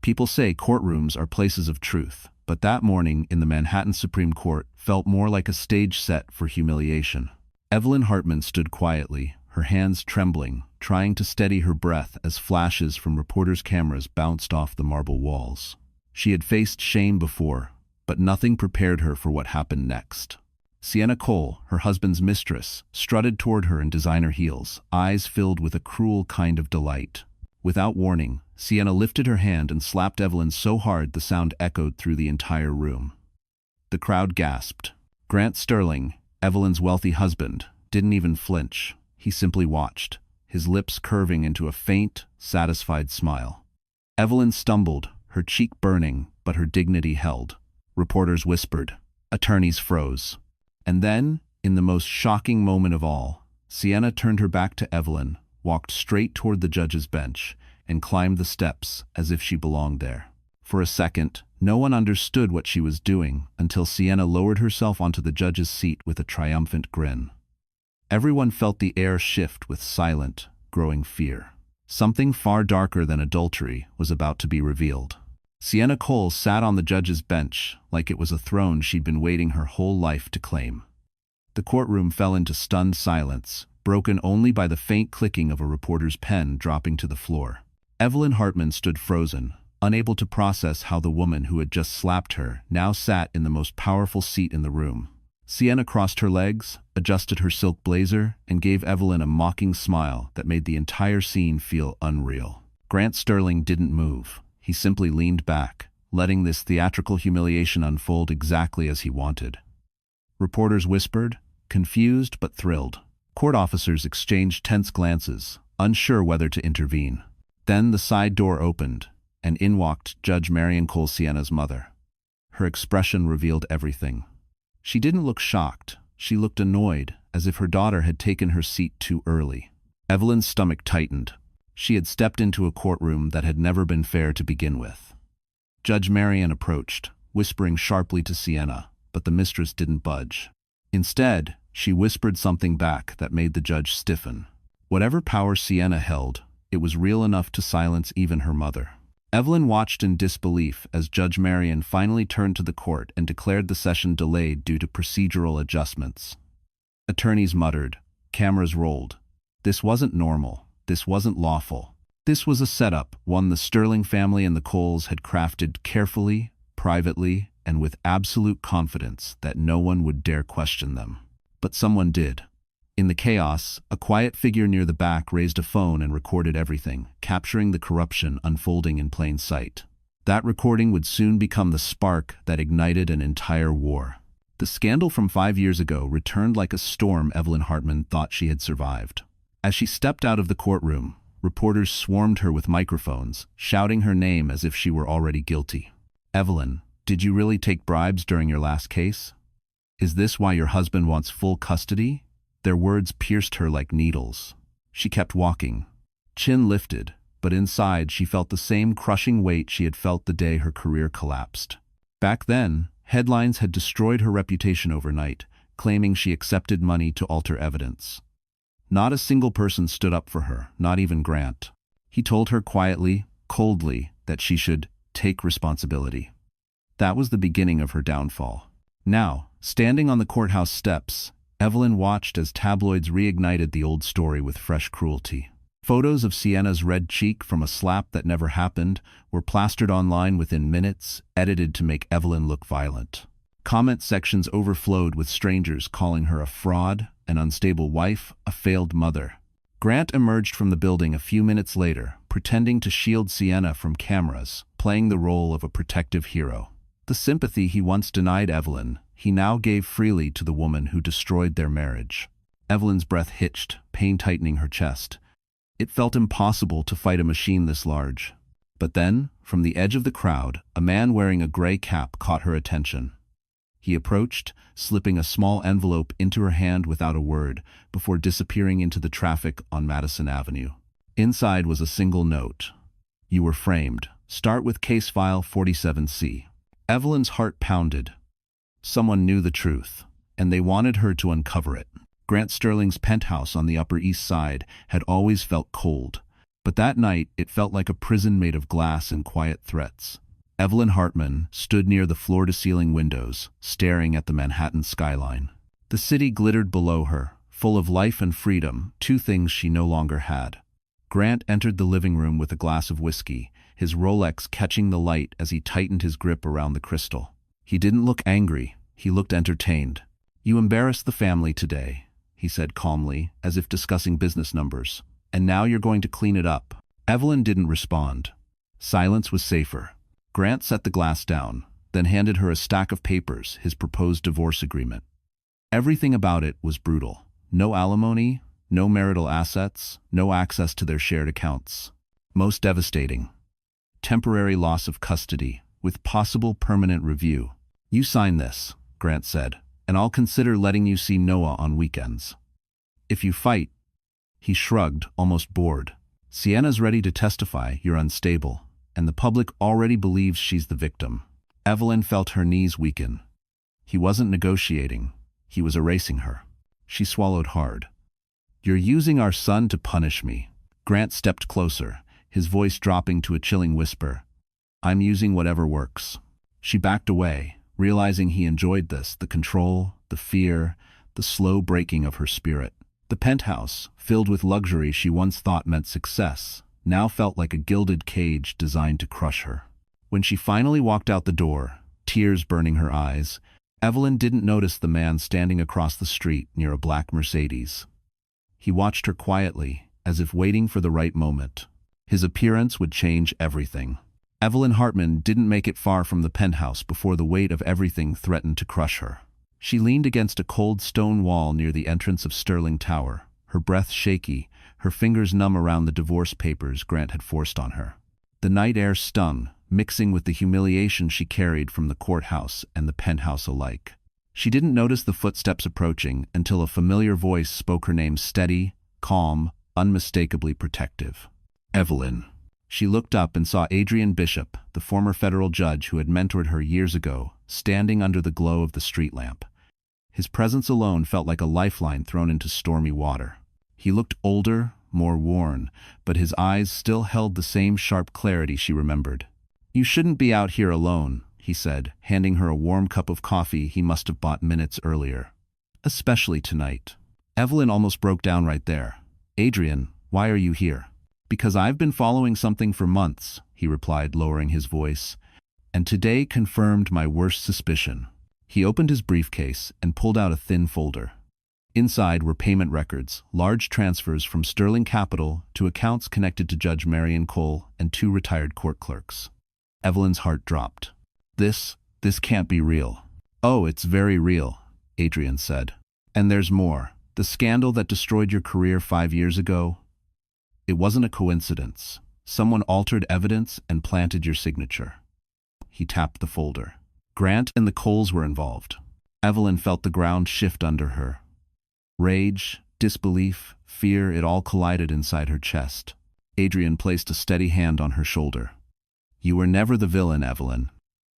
People say courtrooms are places of truth, but that morning in the Manhattan Supreme Court felt more like a stage set for humiliation. Evelyn Hartman stood quietly, her hands trembling, trying to steady her breath as flashes from reporters' cameras bounced off the marble walls. She had faced shame before, but nothing prepared her for what happened next. Sienna Cole, her husband's mistress, strutted toward her in designer heels, eyes filled with a cruel kind of delight. Without warning, Sienna lifted her hand and slapped Evelyn so hard the sound echoed through the entire room. The crowd gasped. Grant Sterling, Evelyn's wealthy husband, didn't even flinch. He simply watched, his lips curving into a faint, satisfied smile. Evelyn stumbled, her cheek burning, but her dignity held. Reporters whispered. Attorneys froze. And then, in the most shocking moment of all, Sienna turned her back to Evelyn, walked straight toward the judge's bench, and climbed the steps as if she belonged there. For a second, no one understood what she was doing until Sienna lowered herself onto the judge's seat with a triumphant grin. Everyone felt the air shift with silent, growing fear. Something far darker than adultery was about to be revealed. Sienna Cole sat on the judge's bench like it was a throne she'd been waiting her whole life to claim. The courtroom fell into stunned silence, broken only by the faint clicking of a reporter's pen dropping to the floor. Evelyn Hartman stood frozen, unable to process how the woman who had just slapped her now sat in the most powerful seat in the room. Sienna crossed her legs, adjusted her silk blazer, and gave Evelyn a mocking smile that made the entire scene feel unreal. Grant Sterling didn't move. He simply leaned back, letting this theatrical humiliation unfold exactly as he wanted. Reporters whispered, confused but thrilled. Court officers exchanged tense glances, unsure whether to intervene. Then the side door opened, and in walked Judge Marion Cole, Sienna's mother. Her expression revealed everything. She didn't look shocked. She looked annoyed, as if her daughter had taken her seat too early. Evelyn's stomach tightened. She had stepped into a courtroom that had never been fair to begin with. Judge Marion approached, whispering sharply to Sienna, but the mistress didn't budge. Instead, she whispered something back that made the judge stiffen. Whatever power Sienna held, it was real enough to silence even her mother. Evelyn watched in disbelief as Judge Marion finally turned to the court and declared the session delayed due to procedural adjustments. Attorneys muttered. Cameras rolled. This wasn't normal. This wasn't lawful. This was a setup, one the Sterling family and the Coles had crafted carefully, privately, and with absolute confidence that no one would dare question them. But someone did. In the chaos, a quiet figure near the back raised a phone and recorded everything, capturing the corruption unfolding in plain sight. That recording would soon become the spark that ignited an entire war. The scandal from 5 years ago returned like a storm Evelyn Hartman thought she had survived. As she stepped out of the courtroom, reporters swarmed her with microphones, shouting her name as if she were already guilty. Evelyn, did you really take bribes during your last case? Is this why your husband wants full custody? Their words pierced her like needles. She kept walking, chin lifted, but inside she felt the same crushing weight she had felt the day her career collapsed. Back then, headlines had destroyed her reputation overnight, claiming she accepted money to alter evidence. Not a single person stood up for her, not even Grant. He told her quietly, coldly, that she should take responsibility. That was the beginning of her downfall. Now, standing on the courthouse steps, Evelyn watched as tabloids reignited the old story with fresh cruelty. Photos of Sienna's red cheek from a slap that never happened were plastered online within minutes, edited to make Evelyn look violent. Comment sections overflowed with strangers calling her a fraud, an unstable wife, a failed mother. Grant emerged from the building a few minutes later, pretending to shield Sienna from cameras, playing the role of a protective hero. The sympathy he once denied Evelyn, he now gave freely to the woman who destroyed their marriage. Evelyn's breath hitched, pain tightening her chest. It felt impossible to fight a machine this large. But then, from the edge of the crowd, a man wearing a gray cap caught her attention. He approached, slipping a small envelope into her hand without a word, before disappearing into the traffic on Madison Avenue. Inside was a single note. You were framed. Start with case file 47C. Evelyn's heart pounded. Someone knew the truth, and they wanted her to uncover it. Grant Sterling's penthouse on the Upper East Side had always felt cold, But that night, it felt like a prison made of glass and quiet threats. Evelyn Hartman stood near the floor-to-ceiling windows, staring at the Manhattan skyline. The city glittered below her, full of life and freedom, two things she no longer had. Grant entered the living room with a glass of whiskey, his Rolex catching the light as he tightened his grip around the crystal. He didn't look angry, he looked entertained. "You embarrassed the family today," he said calmly, as if discussing business numbers. "And now you're going to clean it up." Evelyn didn't respond. Silence was safer. Grant set the glass down, then handed her a stack of papers, his proposed divorce agreement. Everything about it was brutal. No alimony, no marital assets, no access to their shared accounts. Most devastating. Temporary loss of custody, with possible permanent review. "You sign this," Grant said, "and I'll consider letting you see Noah on weekends. If you fight—" He shrugged, almost bored. "Sienna's ready to testify you're unstable, and the public already believes she's the victim." Evelyn felt her knees weaken. He wasn't negotiating, he was erasing her. She swallowed hard. "You're using our son to punish me." Grant stepped closer, his voice dropping to a chilling whisper. "I'm using whatever works." She backed away, realizing he enjoyed this, the control, the fear, the slow breaking of her spirit. The penthouse, filled with luxury she once thought meant success, now felt like a gilded cage designed to crush her. When she finally walked out the door, tears burning her eyes, Evelyn didn't notice the man standing across the street near a black Mercedes. He watched her quietly, as if waiting for the right moment. His appearance would change everything. Evelyn Hartman didn't make it far from the penthouse before the weight of everything threatened to crush her. She leaned against a cold stone wall near the entrance of Sterling Tower, her breath shaky, her fingers numb around the divorce papers Grant had forced on her. The night air stung, mixing with the humiliation she carried from the courthouse and the penthouse alike. She didn't notice the footsteps approaching until a familiar voice spoke her name, steady, calm, unmistakably protective. "Evelyn." She looked up and saw Adrian Bishop, the former federal judge who had mentored her years ago, standing under the glow of the street lamp. His presence alone felt like a lifeline thrown into stormy water. He looked older, more worn, but his eyes still held the same sharp clarity she remembered. "You shouldn't be out here alone," he said, handing her a warm cup of coffee he must have bought minutes earlier. "Especially tonight." Evelyn almost broke down right there. "Adrian, why are you here?" "Because I've been following something for months," he replied, lowering his voice, "and today confirmed my worst suspicion." He opened his briefcase and pulled out a thin folder. Inside were payment records, large transfers from Sterling Capital to accounts connected to Judge Marion Cole and 2 retired court clerks. Evelyn's heart dropped. This can't be real." "Oh, it's very real," Adrian said. "And there's more. The scandal that destroyed your career 5 years ago, it wasn't a coincidence. Someone altered evidence and planted your signature." He tapped the folder. Grant and the Coles were involved. Evelyn felt the ground shift under her. Rage, disbelief, fear, it all collided inside her chest. Adrian placed a steady hand on her shoulder. "You were never the villain, Evelyn,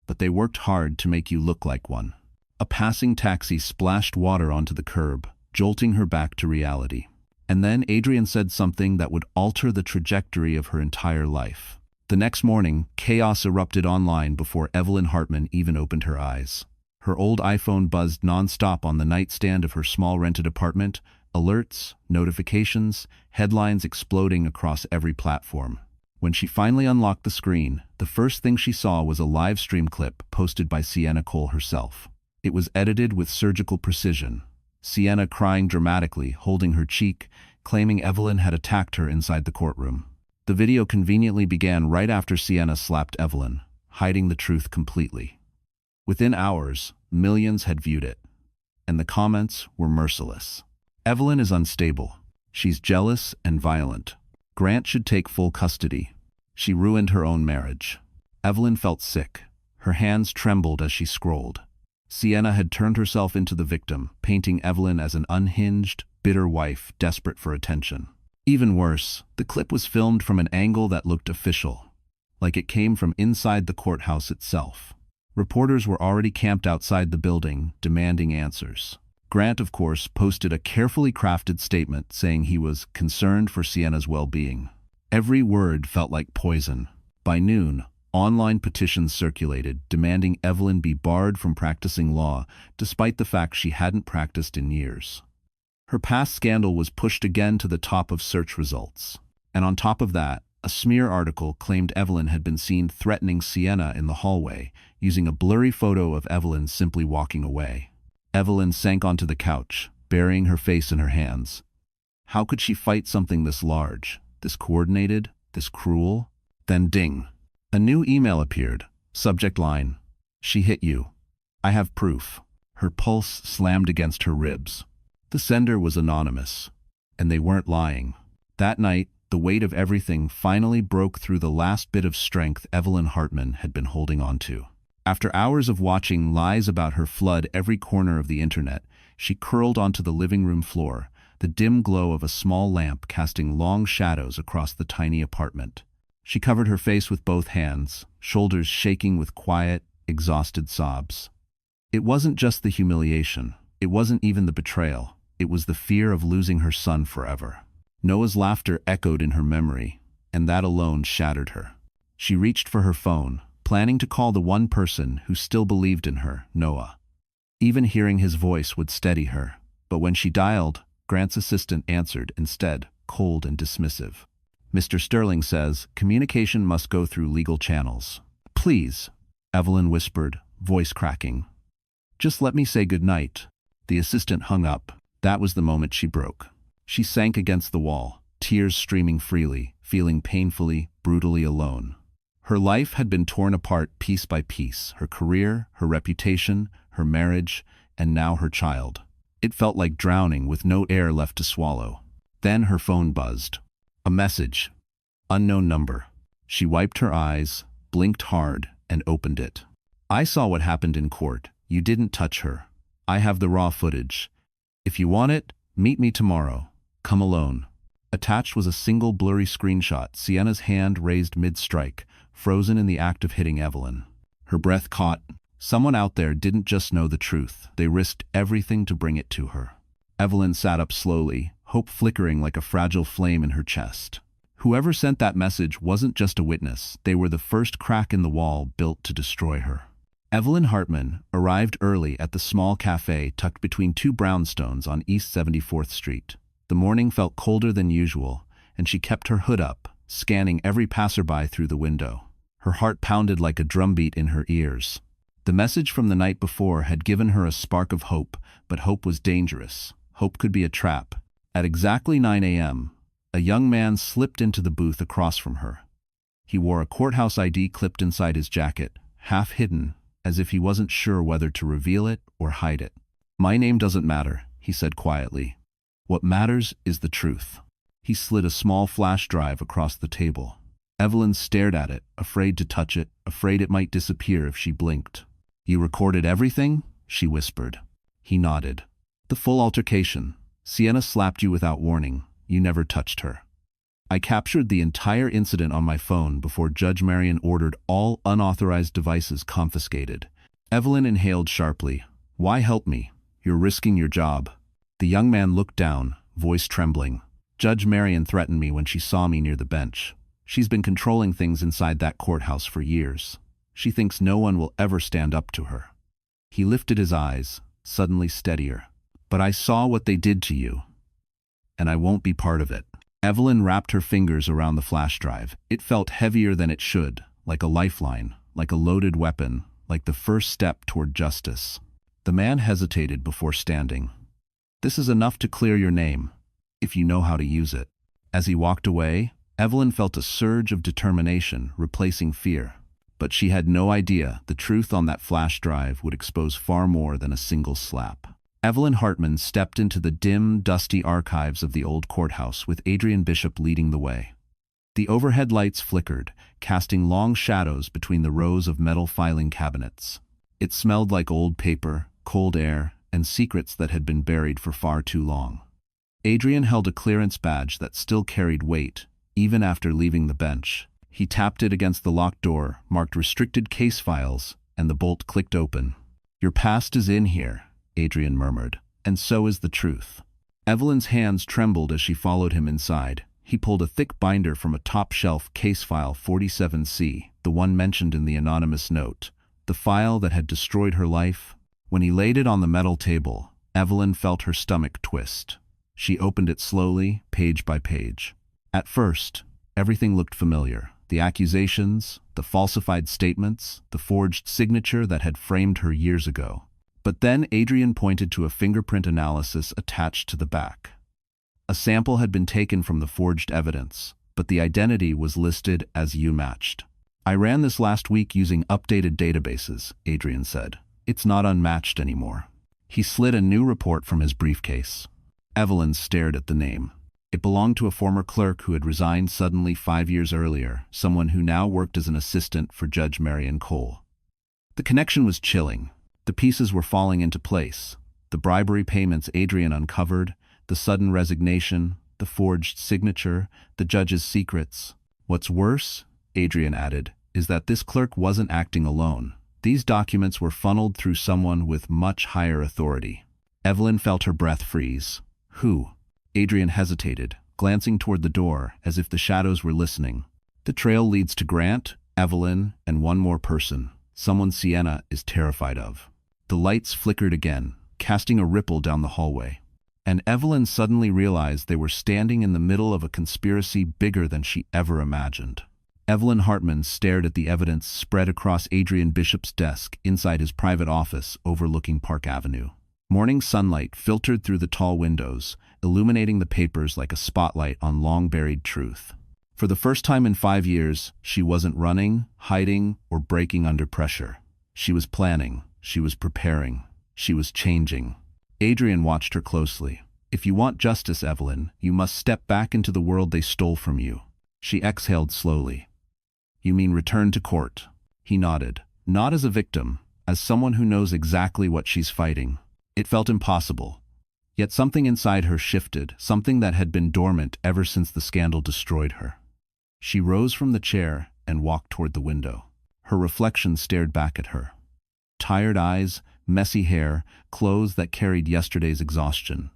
but they worked hard to make you look like one." A passing taxi splashed water onto the curb, jolting her back to reality. And then Adrian said something that would alter the trajectory of her entire life. The next morning, chaos erupted online before Evelyn Hartman even opened her eyes. Her old iPhone buzzed nonstop on the nightstand of her small rented apartment, alerts, notifications, headlines exploding across every platform. When she finally unlocked the screen, the first thing she saw was a live stream clip posted by Sienna Cole herself. It was edited with surgical precision. Sienna crying dramatically, holding her cheek, claiming Evelyn had attacked her inside the courtroom. The video conveniently began right after Sienna slapped Evelyn, hiding the truth completely. Within hours, millions had viewed it, and the comments were merciless. "Evelyn is unstable. She's jealous and violent. Grant should take full custody. She ruined her own marriage." Evelyn felt sick. Her hands trembled as she scrolled. Sienna had turned herself into the victim, painting Evelyn as an unhinged, bitter wife desperate for attention. Even worse, the clip was filmed from an angle that looked official, like it came from inside the courthouse itself. Reporters were already camped outside the building, demanding answers. Grant, of course, posted a carefully crafted statement saying he was concerned for Sienna's well-being. Every word felt like poison. By noon, online petitions circulated demanding Evelyn be barred from practicing law, despite the fact she hadn't practiced in years. Her past scandal was pushed again to the top of search results. And on top of that, a smear article claimed Evelyn had been seen threatening Sienna in the hallway, using a blurry photo of Evelyn simply walking away. Evelyn sank onto the couch, burying her face in her hands. How could she fight something this large, this coordinated, this cruel? Then ding. A new email appeared. Subject line: "She hit you. I have proof." Her pulse slammed against her ribs. The sender was anonymous. And they weren't lying. That night, the weight of everything finally broke through the last bit of strength Evelyn Hartman had been holding on to. After hours of watching lies about her flood every corner of the internet, she curled onto the living room floor, the dim glow of a small lamp casting long shadows across the tiny apartment. She covered her face with both hands, shoulders shaking with quiet, exhausted sobs. It wasn't just the humiliation. It wasn't even the betrayal. It was the fear of losing her son forever. Noah's laughter echoed in her memory, and that alone shattered her. She reached for her phone, planning to call the one person who still believed in her, Noah. Even hearing his voice would steady her, but when she dialed, Grant's assistant answered instead, cold and dismissive. "Mr. Sterling says communication must go through legal channels." "Please," Evelyn whispered, voice cracking. "Just let me say goodnight." The assistant hung up. That was the moment she broke. She sank against the wall, tears streaming freely, feeling painfully, brutally alone. Her life had been torn apart piece by piece, her career, her reputation, her marriage, and now her child. It felt like drowning with no air left to swallow. Then her phone buzzed. A message. Unknown number. She wiped her eyes, blinked hard, and opened it. "I saw what happened in court. You didn't touch her. I have the raw footage. If you want it, meet me tomorrow. Come alone." Attached was a single blurry screenshot, Sienna's hand raised mid-strike, frozen in the act of hitting Evelyn. Her breath caught. Someone out there didn't just know the truth. They risked everything to bring it to her. Evelyn sat up slowly, hope flickering like a fragile flame in her chest. Whoever sent that message wasn't just a witness. They were the first crack in the wall built to destroy her. Evelyn Hartman arrived early at the small cafe tucked between two brownstones on East 74th Street. The morning felt colder than usual, and she kept her hood up, scanning every passerby through the window. Her heart pounded like a drumbeat in her ears. The message from the night before had given her a spark of hope, but hope was dangerous. Hope could be a trap. At exactly 9 a.m., a young man slipped into the booth across from her. He wore a courthouse ID clipped inside his jacket, half hidden, as if he wasn't sure whether to reveal it or hide it. "My name doesn't matter," he said quietly. "What matters is the truth." He slid a small flash drive across the table. Evelyn stared at it, afraid to touch it, afraid it might disappear if she blinked. "You recorded everything?" she whispered. He nodded. "The full altercation. Sienna slapped you without warning. You never touched her. I captured the entire incident on my phone before Judge Marion ordered all unauthorized devices confiscated." Evelyn inhaled sharply. "Why help me? You're risking your job." The young man looked down, voice trembling. "Judge Marion threatened me when she saw me near the bench. She's been controlling things inside that courthouse for years. She thinks no one will ever stand up to her." He lifted his eyes, suddenly steadier. "But I saw what they did to you, and I won't be part of it." Evelyn wrapped her fingers around the flash drive. It felt heavier than it should, like a lifeline, like a loaded weapon, like the first step toward justice. The man hesitated before standing. "This is enough to clear your name, if you know how to use it." As he walked away, Evelyn felt a surge of determination, replacing fear. But she had no idea the truth on that flash drive would expose far more than a single slap. Evelyn Hartman stepped into the dim, dusty archives of the old courthouse with Adrian Bishop leading the way. The overhead lights flickered, casting long shadows between the rows of metal filing cabinets. It smelled like old paper, cold air, and secrets that had been buried for far too long. Adrian held a clearance badge that still carried weight, even after leaving the bench. He tapped it against the locked door, marked restricted case files, and the bolt clicked open. "Your past is in here," Adrian murmured, "and so is the truth." Evelyn's hands trembled as she followed him inside. He pulled a thick binder from a top-shelf case file 47C, the one mentioned in the anonymous note, the file that had destroyed her life. When he laid it on the metal table, Evelyn felt her stomach twist. She opened it slowly, page by page. At first, everything looked familiar. The accusations, the falsified statements, the forged signature that had framed her years ago. But then Adrian pointed to a fingerprint analysis attached to the back. A sample had been taken from the forged evidence, but the identity was listed as U-matched. "I ran this last week using updated databases," Adrian said. "It's not unmatched anymore." He slid a new report from his briefcase. Evelyn stared at the name. It belonged to a former clerk who had resigned suddenly 5 years earlier, someone who now worked as an assistant for Judge Marion Cole. The connection was chilling. The pieces were falling into place. The bribery payments Adrian uncovered, the sudden resignation, the forged signature, the judge's secrets. "What's worse," Adrian added, "is that this clerk wasn't acting alone. These documents were funneled through someone with much higher authority." Evelyn felt her breath freeze. "Who?" Adrian hesitated, glancing toward the door as if the shadows were listening. "The trail leads to Grant, Evelyn, and one more person. Someone Sienna is terrified of." The lights flickered again, casting a ripple down the hallway. And Evelyn suddenly realized they were standing in the middle of a conspiracy bigger than she ever imagined. Evelyn Hartman stared at the evidence spread across Adrian Bishop's desk inside his private office overlooking Park Avenue. Morning sunlight filtered through the tall windows, illuminating the papers like a spotlight on long-buried truth. For the first time in 5 years, she wasn't running, hiding, or breaking under pressure. She was planning, she was preparing, she was changing. Adrian watched her closely. "If you want justice, Evelyn, you must step back into the world they stole from you." She exhaled slowly. "You mean return to court?" He nodded. "Not as a victim, as someone who knows exactly what she's fighting." It felt impossible. Yet something inside her shifted, something that had been dormant ever since the scandal destroyed her. She rose from the chair and walked toward the window. Her reflection stared back at her. Tired eyes, messy hair, clothes that carried yesterday's exhaustion.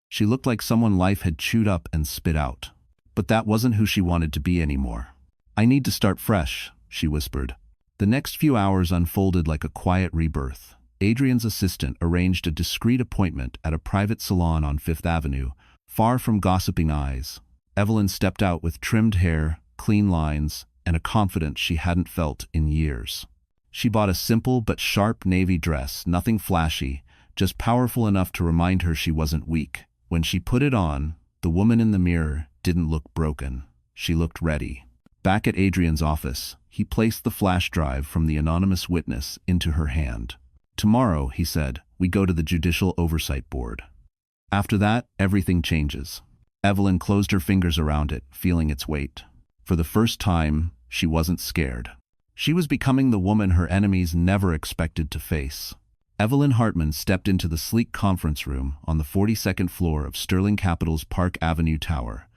She looked like someone life had chewed up and spit out. But that wasn't who she wanted to be anymore. "I need to start fresh," she whispered. The next few hours unfolded like a quiet rebirth. Adrian's assistant arranged a discreet appointment at a private salon on Fifth Avenue, far from gossiping eyes. Evelyn stepped out with trimmed hair, clean lines, and a confidence she hadn't felt in years. She bought a simple but sharp navy dress, nothing flashy, just powerful enough to remind her she wasn't weak. When she put it on, the woman in the mirror didn't look broken. She looked ready. Back at Adrian's office, he placed the flash drive from the anonymous witness into her hand. "Tomorrow," he said, "we go to the Judicial Oversight Board. After that, everything changes." Evelyn closed her fingers around it, feeling its weight. For the first time, she wasn't scared. She was becoming the woman her enemies never expected to face. Evelyn Hartman stepped into the sleek conference room on the 42nd floor of Sterling Capital's Park Avenue Tower,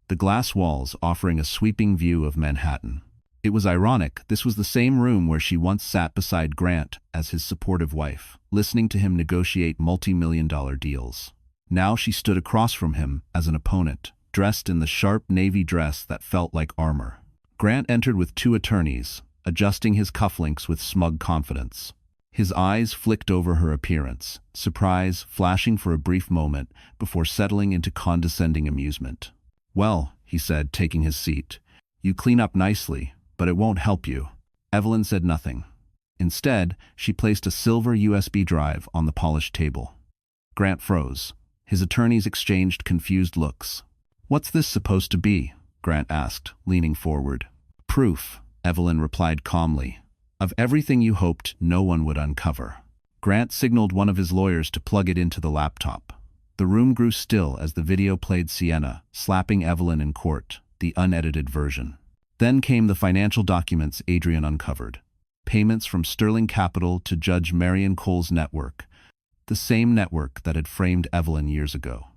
the glass walls offering a sweeping view of Manhattan. It was ironic, this was the same room where she once sat beside Grant as his supportive wife, listening to him negotiate multi-million-dollar deals. Now she stood across from him as an opponent, dressed in the sharp navy dress that felt like armor. Grant entered with 2 attorneys, adjusting his cufflinks with smug confidence. His eyes flicked over her appearance, surprise flashing for a brief moment before settling into condescending amusement. "Well," he said, taking his seat, "you clean up nicely, but it won't help you." Evelyn said nothing. Instead, she placed a silver USB drive on the polished table. Grant froze. His attorneys exchanged confused looks. "What's this supposed to be?" Grant asked, leaning forward. "Proof," Evelyn replied calmly, "of everything you hoped no one would uncover." Grant signaled one of his lawyers to plug it into the laptop. The room grew still as the video played Sienna, slapping Evelyn in court, the unedited version. Then came the financial documents Adrian uncovered. Payments from Sterling Capital to Judge Marion Cole's network, the same network that had framed Evelyn years ago.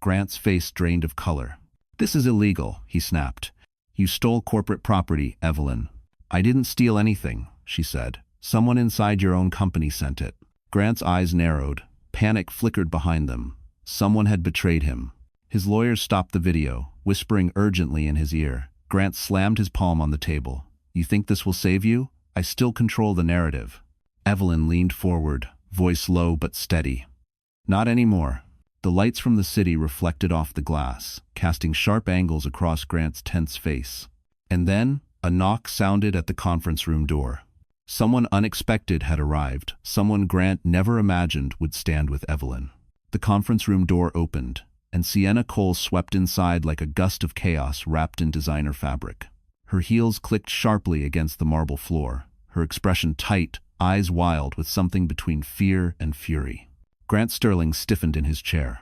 Grant's face drained of color. "This is illegal," he snapped. "You stole corporate property, Evelyn." "I didn't steal anything," she said. "Someone inside your own company sent it." Grant's eyes narrowed. Panic flickered behind them. Someone had betrayed him. His lawyers stopped the video, whispering urgently in his ear. Grant slammed his palm on the table. You think this will save you? I still control the narrative. Evelyn leaned forward, voice low but steady. Not anymore. The lights from the city reflected off the glass, casting sharp angles across Grant's tense face. And then, a knock sounded at the conference room door. Someone unexpected had arrived, someone Grant never imagined would stand with Evelyn. The conference room door opened, and Sienna Cole swept inside like a gust of chaos wrapped in designer fabric. Her heels clicked sharply against the marble floor, her expression tight, eyes wild with something between fear and fury. Grant Sterling stiffened in his chair.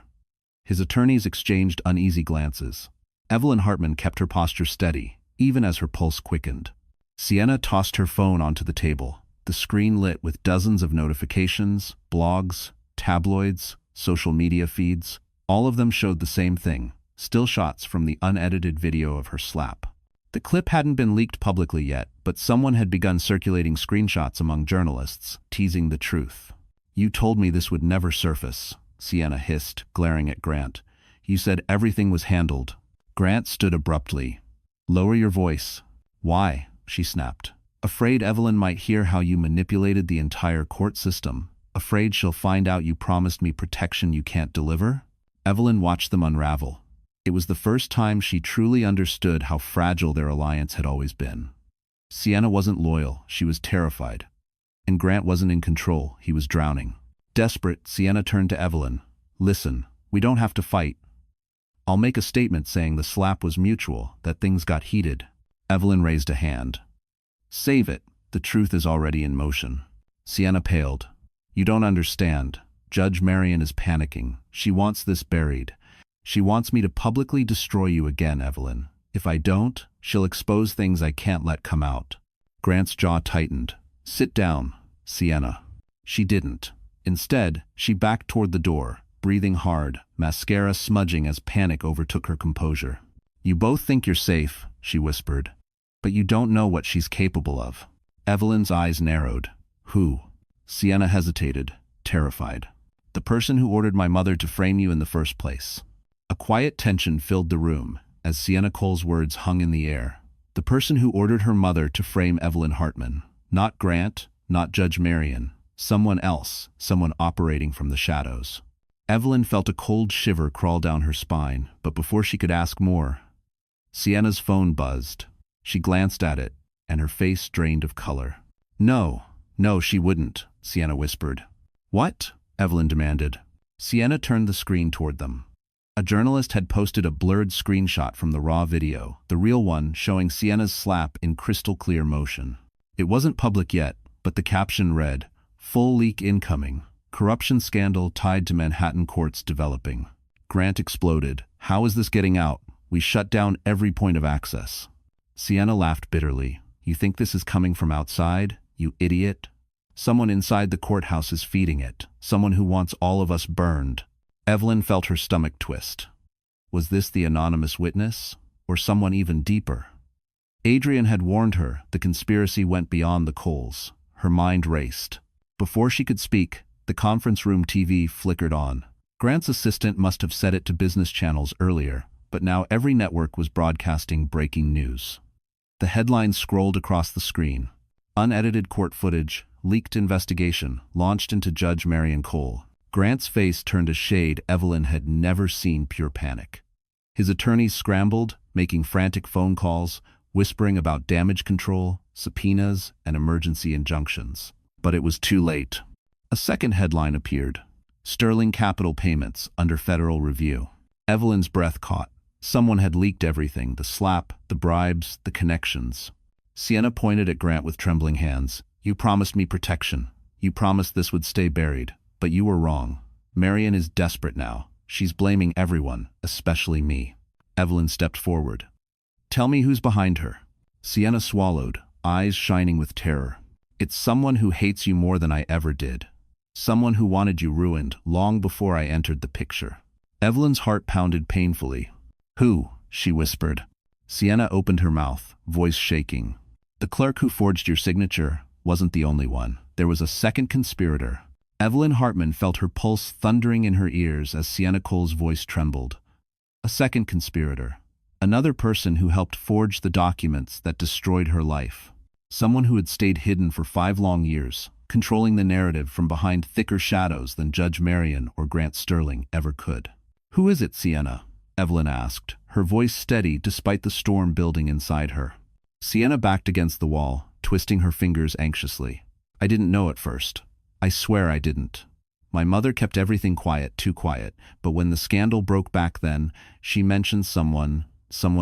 His attorneys exchanged uneasy glances. Evelyn Hartman kept her posture steady, even as her pulse quickened. Sienna tossed her phone onto the table, the screen lit with dozens of notifications, blogs, tabloids, social media feeds. All of them showed the same thing, still shots from the unedited video of her slap. The clip hadn't been leaked publicly yet, but someone had begun circulating screenshots among journalists, teasing the truth. You told me this would never surface, Sienna hissed, glaring at Grant. You said everything was handled. Grant stood abruptly. Lower your voice. Why? She snapped. Afraid Evelyn might hear how you manipulated the entire court system. Afraid she'll find out you promised me protection you can't deliver? Evelyn watched them unravel. It was the first time she truly understood how fragile their alliance had always been. Sienna wasn't loyal, she was terrified. And Grant wasn't in control, he was drowning. Desperate, Sienna turned to Evelyn. Listen, we don't have to fight. I'll make a statement saying the slap was mutual, that things got heated. Evelyn raised a hand. Save it, the truth is already in motion. Sienna paled. You don't understand. Judge Marion is panicking. She wants this buried. She wants me to publicly destroy you again, Evelyn. If I don't, she'll expose things I can't let come out. Grant's jaw tightened. Sit down, Sienna. She didn't. Instead, she backed toward the door, breathing hard, mascara smudging as panic overtook her composure. You both think you're safe, she whispered. But you don't know what she's capable of. Evelyn's eyes narrowed. Who? Sienna hesitated, terrified. The person who ordered my mother to frame you in the first place. A quiet tension filled the room, as Sienna Cole's words hung in the air. The person who ordered her mother to frame Evelyn Hartman. Not Grant, not Judge Marion. Someone else, someone operating from the shadows. Evelyn felt a cold shiver crawl down her spine, but before she could ask more, Sienna's phone buzzed. She glanced at it, and her face drained of color. No, she wouldn't, Sienna whispered. What? Evelyn demanded. Sienna turned the screen toward them. A journalist had posted a blurred screenshot from the raw video, the real one showing Sienna's slap in crystal clear motion. It wasn't public yet, but the caption read, Full leak incoming. Corruption scandal tied to Manhattan courts developing. Grant exploded. How is this getting out? We shut down every point of access. Sienna laughed bitterly. You think this is coming from outside? You idiot. Someone inside the courthouse is feeding it. Someone who wants all of us burned. Evelyn felt her stomach twist. Was this the anonymous witness? Or someone even deeper? Adrian had warned her the conspiracy went beyond the Coles. Her mind raced. Before she could speak, the conference room TV flickered on. Grant's assistant must have set it to business channels earlier, but now every network was broadcasting breaking news. The headlines scrolled across the screen. Unedited court footage, leaked investigation, launched into Judge Marion Cole. Grant's face turned a shade Evelyn had never seen pure panic. His attorneys scrambled, making frantic phone calls, whispering about damage control, subpoenas, and emergency injunctions. But it was too late. A second headline appeared. Sterling Capital Payments under federal review. Evelyn's breath caught. Someone had leaked everything, the slap, the bribes, the connections. Sienna pointed at Grant with trembling hands. You promised me protection. You promised this would stay buried. But you were wrong. Marion is desperate now. She's blaming everyone, especially me. Evelyn stepped forward. Tell me who's behind her. Sienna swallowed, eyes shining with terror. It's someone who hates you more than I ever did. Someone who wanted you ruined long before I entered the picture. Evelyn's heart pounded painfully. Who? She whispered. Sienna opened her mouth, voice shaking. The clerk who forged your signature wasn't the only one. There was a second conspirator. Evelyn Hartman felt her pulse thundering in her ears as Sienna Cole's voice trembled. A second conspirator. Another person who helped forge the documents that destroyed her life. Someone who had stayed hidden for 5 long years, controlling the narrative from behind thicker shadows than Judge Marion or Grant Sterling ever could. "Who is it, Sienna?" Evelyn asked, her voice steady despite the storm building inside her. Sienna backed against the wall, twisting her fingers anxiously. "I didn't know at first. I swear I didn't. My mother kept everything quiet, too quiet, but when the scandal broke back then, she mentioned someone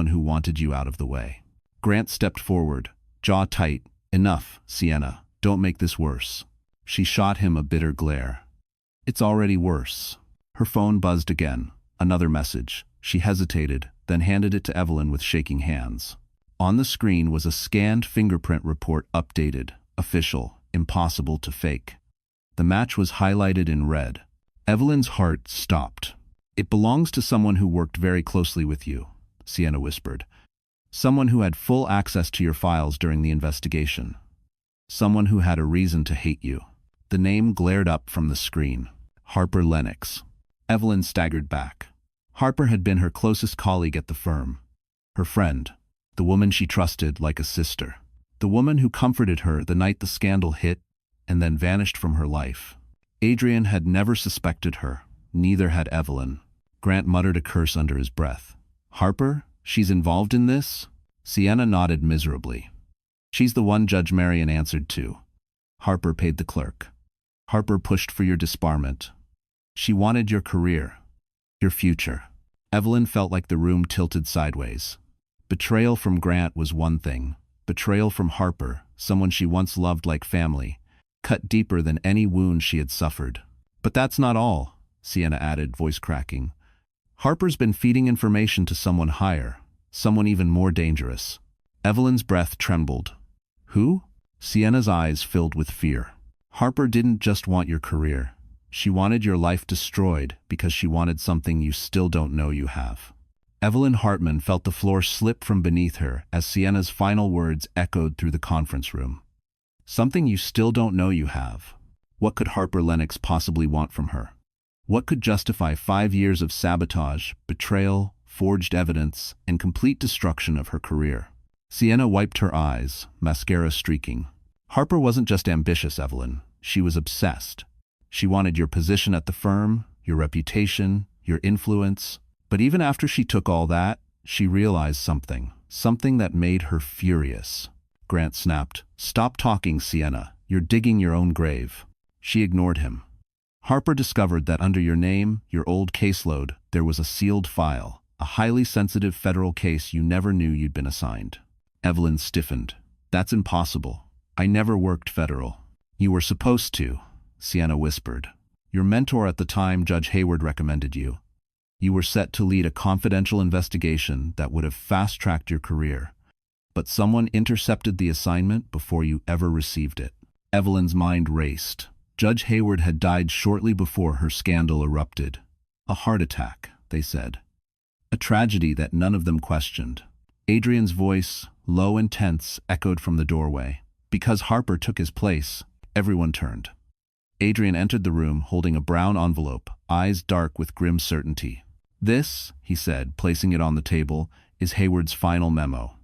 who wanted you out of the way." Grant stepped forward, jaw tight. "Enough, Sienna. Don't make this worse." She shot him a bitter glare. "It's already worse." Her phone buzzed again. Another message. She hesitated, then handed it to Evelyn with shaking hands. On the screen was a scanned fingerprint report, updated, official, impossible to fake. The match was highlighted in red. Evelyn's heart stopped. "It belongs to someone who worked very closely with you," Sienna whispered. "Someone who had full access to your files during the investigation. Someone who had a reason to hate you." The name glared up from the screen. Harper Lennox. Evelyn staggered back. Harper had been her closest colleague at the firm. Her friend. The woman she trusted like a sister. The woman who comforted her the night the scandal hit and then vanished from her life. Adrian had never suspected her. Neither had Evelyn. Grant muttered a curse under his breath. "Harper? She's involved in this?" Sienna nodded miserably. "She's the one Judge Marion answered to. Harper paid the clerk. Harper pushed for your disbarment. She wanted your career. Your future." Evelyn felt like the room tilted sideways. Betrayal from Grant was one thing. Betrayal from Harper, someone she once loved like family, cut deeper than any wound she had suffered. "But that's not all," Sienna added, voice cracking. "Harper's been feeding information to someone higher, someone even more dangerous." Evelyn's breath trembled. "Who?" Sienna's eyes filled with fear. "Harper didn't just want your career. She wanted your life destroyed because she wanted something you still don't know you have." Evelyn Hartman felt the floor slip from beneath her as Sienna's final words echoed through the conference room. "Something you still don't know you have." What could Harper Lennox possibly want from her? What could justify 5 years of sabotage, betrayal, forged evidence, and complete destruction of her career? Sienna wiped her eyes, mascara streaking. "Harper wasn't just ambitious, Evelyn. She was obsessed. She wanted your position at the firm, your reputation, your influence. But even after she took all that, she realized something that made her furious." Grant snapped. "Stop talking, Sienna. You're digging your own grave." She ignored him. "Harper discovered that under your name, your old caseload, there was a sealed file, a highly sensitive federal case you never knew you'd been assigned." Evelyn stiffened. "That's impossible. I never worked federal." "You were supposed to," Sienna whispered. "Your mentor at the time, Judge Hayward, recommended you. You were set to lead a confidential investigation that would have fast-tracked your career. But someone intercepted the assignment before you ever received it." Evelyn's mind raced. Judge Hayward had died shortly before her scandal erupted. A heart attack, they said. A tragedy that none of them questioned. Adrian's voice, low and tense, echoed from the doorway. Because Harper took his place, everyone turned. Adrian entered the room holding a brown envelope, eyes dark with grim certainty. "This," he said, placing it on the table, "is Hayward's final memo.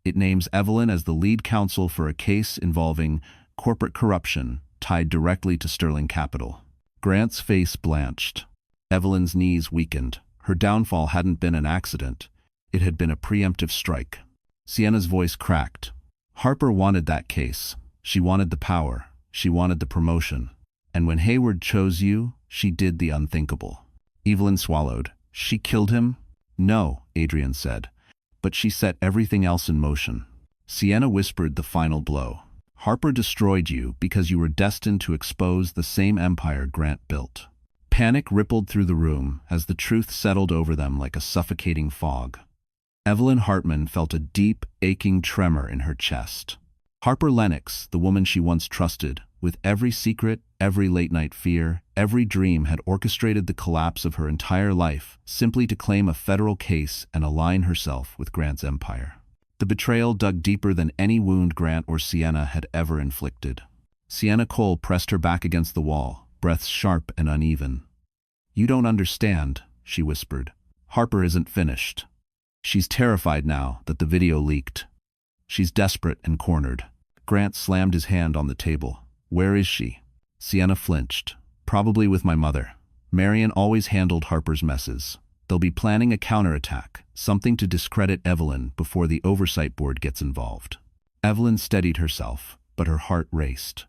It names Evelyn as the lead counsel for a case involving corporate corruption tied directly to Sterling Capital." Grant's face blanched. Evelyn's knees weakened. Her downfall hadn't been an accident. It had been a preemptive strike. Sienna's voice cracked. "Harper wanted that case. She wanted the power. She wanted the promotion. And when Hayward chose you, she did the unthinkable." Evelyn swallowed. "She killed him?" "No," Adrian said. "But she set everything else in motion." Sienna whispered the final blow. "Harper destroyed you because you were destined to expose the same empire Grant built." Panic rippled through the room as the truth settled over them like a suffocating fog. Evelyn Hartman felt a deep, aching tremor in her chest. Harper Lennox, the woman she once trusted, with every secret, every late-night fear, every dream, had orchestrated the collapse of her entire life simply to claim a federal case and align herself with Grant's empire. The betrayal dug deeper than any wound Grant or Sienna had ever inflicted. Sienna Cole pressed her back against the wall, breaths sharp and uneven. "You don't understand," she whispered. Harper isn't finished. She's terrified now that the video leaked. She's desperate and cornered. Grant slammed his hand on the table. Where is she? Sienna flinched. Probably with my mother. Marion always handled Harper's messes. They'll be planning a counterattack, something to discredit Evelyn before the oversight board gets involved. Evelyn steadied herself, but her heart raced.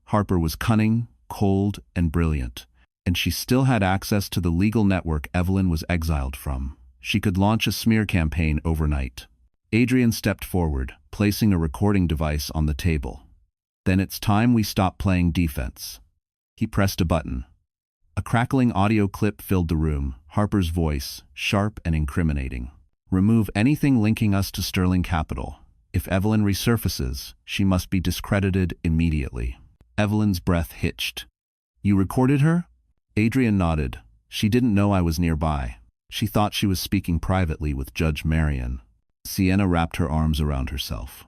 Harper was cunning, cold, and brilliant, and she still had access to the legal network Evelyn was exiled from. She could launch a smear campaign overnight. Adrian stepped forward, placing a recording device on the table. Then it's time we stop playing defense. He pressed a button. A crackling audio clip filled the room, Harper's voice, sharp and incriminating. Remove anything linking us to Sterling Capital. If Evelyn resurfaces, she must be discredited immediately. Evelyn's breath hitched. You recorded her? Adrian nodded. She didn't know I was nearby. She thought she was speaking privately with Judge Marion. Sienna wrapped her arms around herself.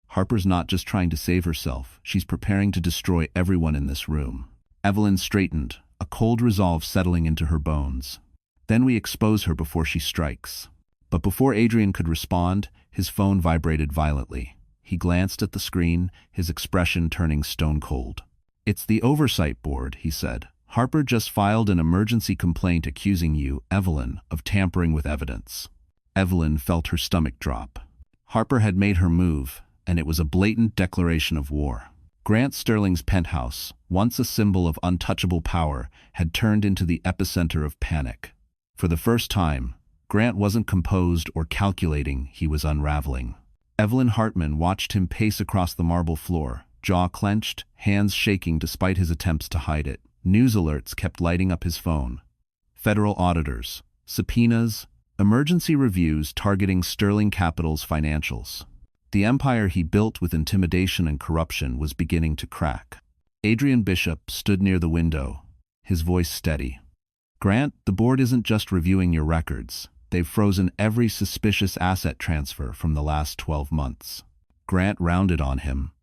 Harper's not just trying to save herself, she's preparing to destroy everyone in this room. Evelyn straightened, a cold resolve settling into her bones. Then we expose her before she strikes. But before Adrian could respond, his phone vibrated violently. He glanced at the screen, his expression turning stone cold. It's the oversight board, he said. Harper just filed an emergency complaint accusing you, Evelyn, of tampering with evidence. Evelyn felt her stomach drop. Harper had made her move, and it was a blatant declaration of war. Grant Sterling's penthouse, once a symbol of untouchable power, had turned into the epicenter of panic. For the first time, Grant wasn't composed or calculating, he was unraveling. Evelyn Hartman watched him pace across the marble floor, jaw clenched, hands shaking despite his attempts to hide it. News alerts kept lighting up his phone. Federal auditors, subpoenas, emergency reviews targeting Sterling Capital's financials. The empire he built with intimidation and corruption was beginning to crack. Adrian Bishop stood near the window, his voice steady. Grant, the board isn't just reviewing your records. They've frozen every suspicious asset transfer from the last 12 months. Grant rounded on him.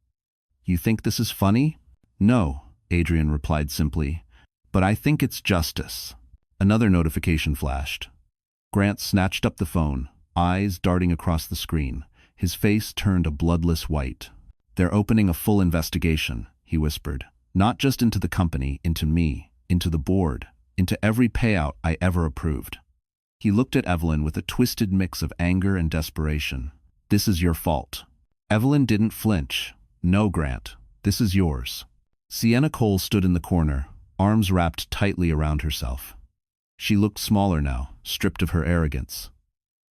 You think this is funny? No, Adrian replied simply. But I think it's justice. Another notification flashed. Grant snatched up the phone, eyes darting across the screen. His face turned a bloodless white. They're opening a full investigation, he whispered. Not just into the company, into me, into the board, into every payout I ever approved. He looked at Evelyn with a twisted mix of anger and desperation. This is your fault. Evelyn didn't flinch. No, Grant. This is yours. Sienna Cole stood in the corner, arms wrapped tightly around herself. She looked smaller now, stripped of her arrogance.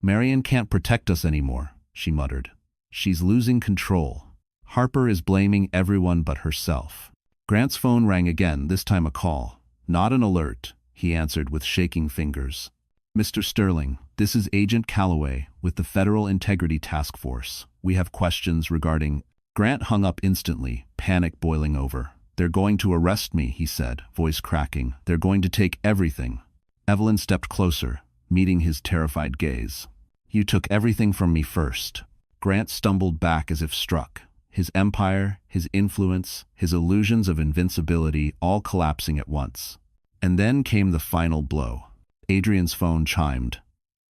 Marion can't protect us anymore, she muttered. She's losing control. Harper is blaming everyone but herself. Grant's phone rang again, this time a call. Not an alert, he answered with shaking fingers. Mr. Sterling, this is Agent Calloway with the Federal Integrity Task Force. We have questions regarding... Grant hung up instantly, panic boiling over. They're going to arrest me, he said, voice cracking. They're going to take everything. Evelyn stepped closer, meeting his terrified gaze. You took everything from me first. Grant stumbled back as if struck. His empire, his influence, his illusions of invincibility all collapsing at once. And then came the final blow. Adrian's phone chimed.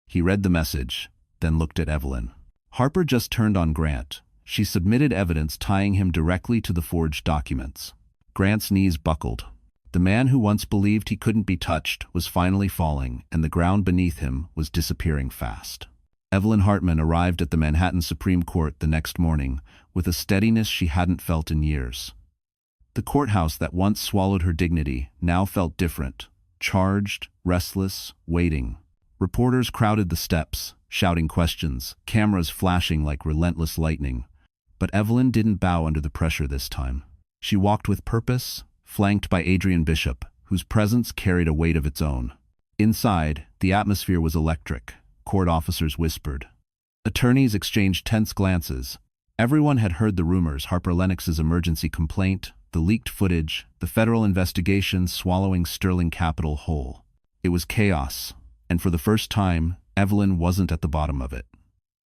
He read the message, then looked at Evelyn. Harper just turned on Grant. She submitted evidence tying him directly to the forged documents. Grant's knees buckled. The man who once believed he couldn't be touched was finally falling, and the ground beneath him was disappearing fast. Evelyn Hartman arrived at the Manhattan Supreme Court the next morning with a steadiness she hadn't felt in years. The courthouse that once swallowed her dignity now felt different, charged, restless, waiting. Reporters crowded the steps, shouting questions, cameras flashing like relentless lightning. But Evelyn didn't bow under the pressure this time. She walked with purpose, flanked by Adrian Bishop, whose presence carried a weight of its own. Inside, the atmosphere was electric. Court officers whispered. Attorneys exchanged tense glances. Everyone had heard the rumors, Harper Lennox's emergency complaint, the leaked footage, the federal investigation swallowing Sterling Capital whole. It was chaos, and for the first time, Evelyn wasn't at the bottom of it.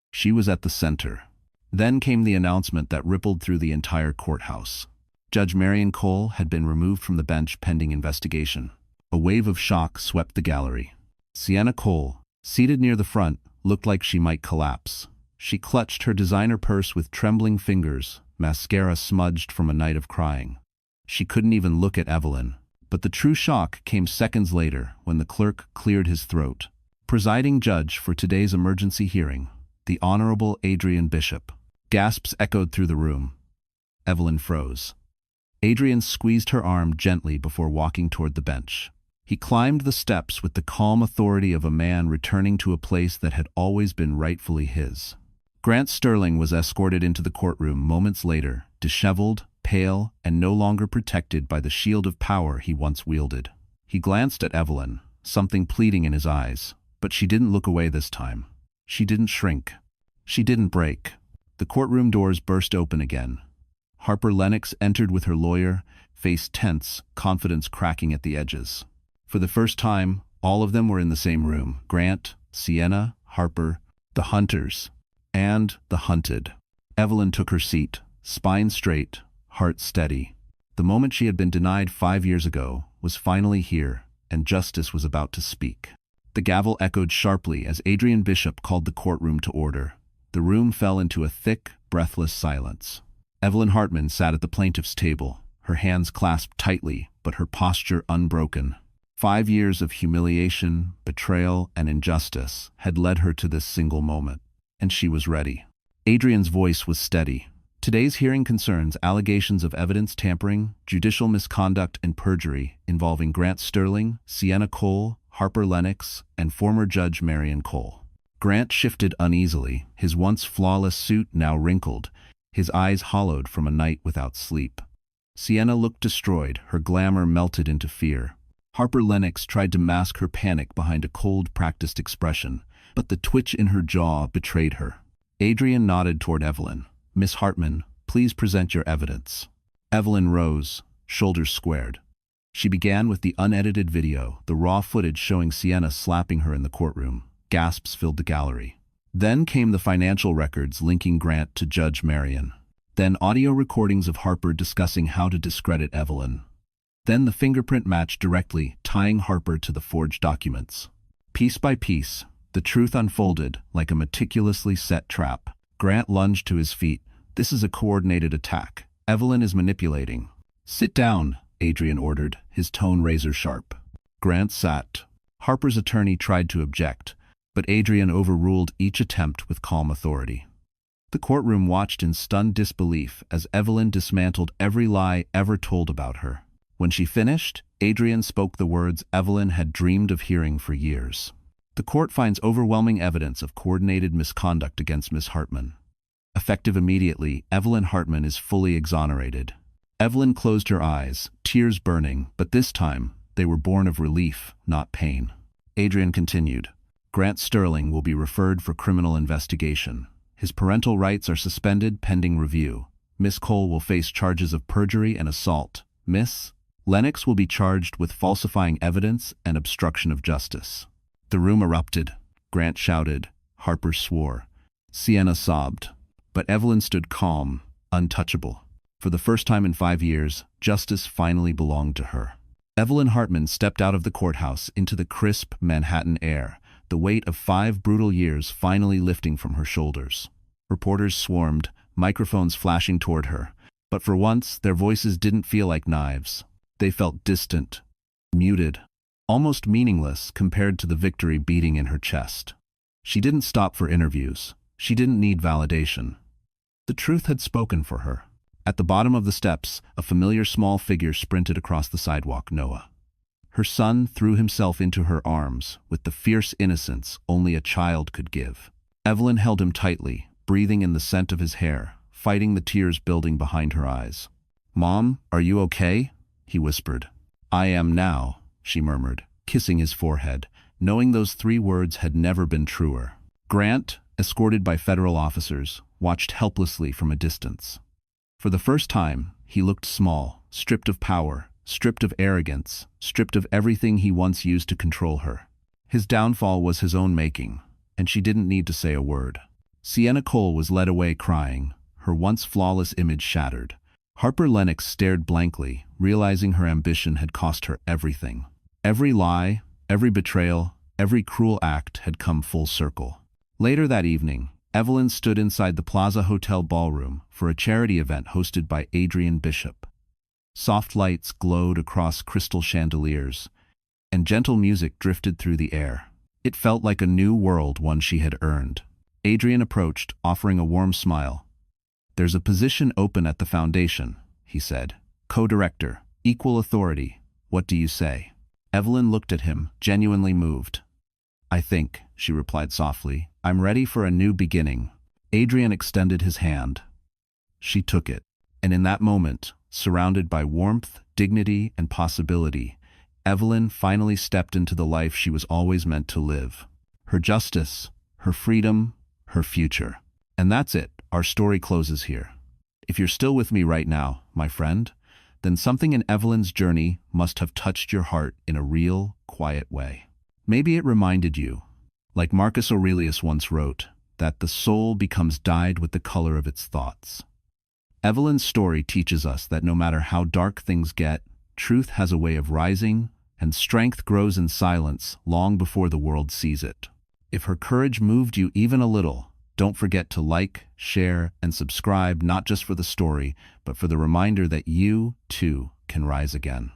She was at the center. Then came the announcement that rippled through the entire courthouse. Judge Marion Cole had been removed from the bench pending investigation. A wave of shock swept the gallery. Sienna Cole, seated near the front, looked like she might collapse. She clutched her designer purse with trembling fingers, mascara smudged from a night of crying. She couldn't even look at Evelyn. But the true shock came seconds later when the clerk cleared his throat. Presiding judge for today's emergency hearing, the Honorable Adrian Bishop. Gasps echoed through the room. Evelyn froze. Adrian squeezed her arm gently before walking toward the bench. He climbed the steps with the calm authority of a man returning to a place that had always been rightfully his. Grant Sterling was escorted into the courtroom moments later, disheveled, pale, and no longer protected by the shield of power he once wielded. He glanced at Evelyn, something pleading in his eyes, but she didn't look away this time. She didn't shrink. She didn't break. The courtroom doors burst open again. Harper Lennox entered with her lawyer, face tense, confidence cracking at the edges. For the first time, all of them were in the same room: Grant, Sienna, Harper, the hunters, and the hunted. Evelyn took her seat, spine straight, heart steady. The moment she had been denied 5 years ago was finally here, and justice was about to speak. The gavel echoed sharply as Adrian Bishop called the courtroom to order. The room fell into a thick, breathless silence. Evelyn Hartman sat at the plaintiff's table, her hands clasped tightly, but her posture unbroken. 5 years of humiliation, betrayal, and injustice had led her to this single moment, and she was ready. Adrian's voice was steady. Today's hearing concerns allegations of evidence tampering, judicial misconduct, and perjury involving Grant Sterling, Sienna Cole, Harper Lennox, and former Judge Marion Cole. Grant shifted uneasily, his once flawless suit now wrinkled, his eyes hollowed from a night without sleep. Sienna looked destroyed, her glamour melted into fear. Harper Lennox tried to mask her panic behind a cold, practiced expression, but the twitch in her jaw betrayed her. Adrian nodded toward Evelyn. "Miss Hartman, please present your evidence." Evelyn rose, shoulders squared. She began with the unedited video, the raw footage showing Sienna slapping her in the courtroom. Gasps filled the gallery. Then came the financial records linking Grant to Judge Marion. Then audio recordings of Harper discussing how to discredit Evelyn. Then the fingerprint match directly, tying Harper to the forged documents. Piece by piece, the truth unfolded like a meticulously set trap. Grant lunged to his feet. "This is a coordinated attack. Evelyn is manipulating." "Sit down," Adrian ordered, his tone razor-sharp. Grant sat. Harper's attorney tried to object, but Adrian overruled each attempt with calm authority. The courtroom watched in stunned disbelief as Evelyn dismantled every lie ever told about her. When she finished, Adrian spoke the words Evelyn had dreamed of hearing for years. "The court finds overwhelming evidence of coordinated misconduct against Miss Hartman. Effective immediately, Evelyn Hartman is fully exonerated." Evelyn closed her eyes, tears burning, but this time they were born of relief, not pain. Adrian continued. "Grant Sterling will be referred for criminal investigation. His parental rights are suspended pending review. Miss Cole will face charges of perjury and assault. Miss Lennox will be charged with falsifying evidence and obstruction of justice." The room erupted. Grant shouted. Harper swore. Sienna sobbed. But Evelyn stood calm, untouchable. For the first time in 5 years, justice finally belonged to her. Evelyn Hartman stepped out of the courthouse into the crisp Manhattan air, the weight of 5 brutal years finally lifting from her shoulders. Reporters swarmed, microphones flashing toward her. But for once, their voices didn't feel like knives. They felt distant, muted, almost meaningless compared to the victory beating in her chest. She didn't stop for interviews. She didn't need validation. The truth had spoken for her. At the bottom of the steps, a familiar small figure sprinted across the sidewalk, Noah. Her son threw himself into her arms with the fierce innocence only a child could give. Evelyn held him tightly, breathing in the scent of his hair, fighting the tears building behind her eyes. "Mom, are you okay?" he whispered. "I am now," she murmured, kissing his forehead, knowing those 3 words had never been truer. Grant, escorted by federal officers, watched helplessly from a distance. For the first time, he looked small, stripped of power, stripped of arrogance, stripped of everything he once used to control her. His downfall was his own making, and she didn't need to say a word. Sienna Cole was led away crying, her once flawless image shattered. Harper Lennox stared blankly, realizing her ambition had cost her everything. Every lie, every betrayal, Every cruel act had come full circle. Later that evening, Evelyn stood inside the Plaza Hotel ballroom for a charity event hosted by Adrian Bishop. Soft lights glowed across crystal chandeliers, and gentle music drifted through the air. It felt like a new world, one she had earned. Adrian approached, offering a warm smile. "There's a position open at the foundation," he said. "Co-director, equal authority. What do you say?" Evelyn looked at him, genuinely moved. "I think," she replied softly, "I'm ready for a new beginning." Adrian extended his hand. She took it, and in that moment, surrounded by warmth, dignity, and possibility, Evelyn finally stepped into the life she was always meant to live. Her justice, her freedom, her future. And that's it. Our story closes here. If you're still with me right now, my friend, then something in Evelyn's journey must have touched your heart in a real, quiet way. Maybe it reminded you, like Marcus Aurelius once wrote, that the soul becomes dyed with the color of its thoughts. Evelyn's story teaches us that no matter how dark things get, truth has a way of rising, and strength grows in silence long before the world sees it. If her courage moved you even a little, don't forget to like, share, and subscribe, not just for the story, but for the reminder that you, too, can rise again.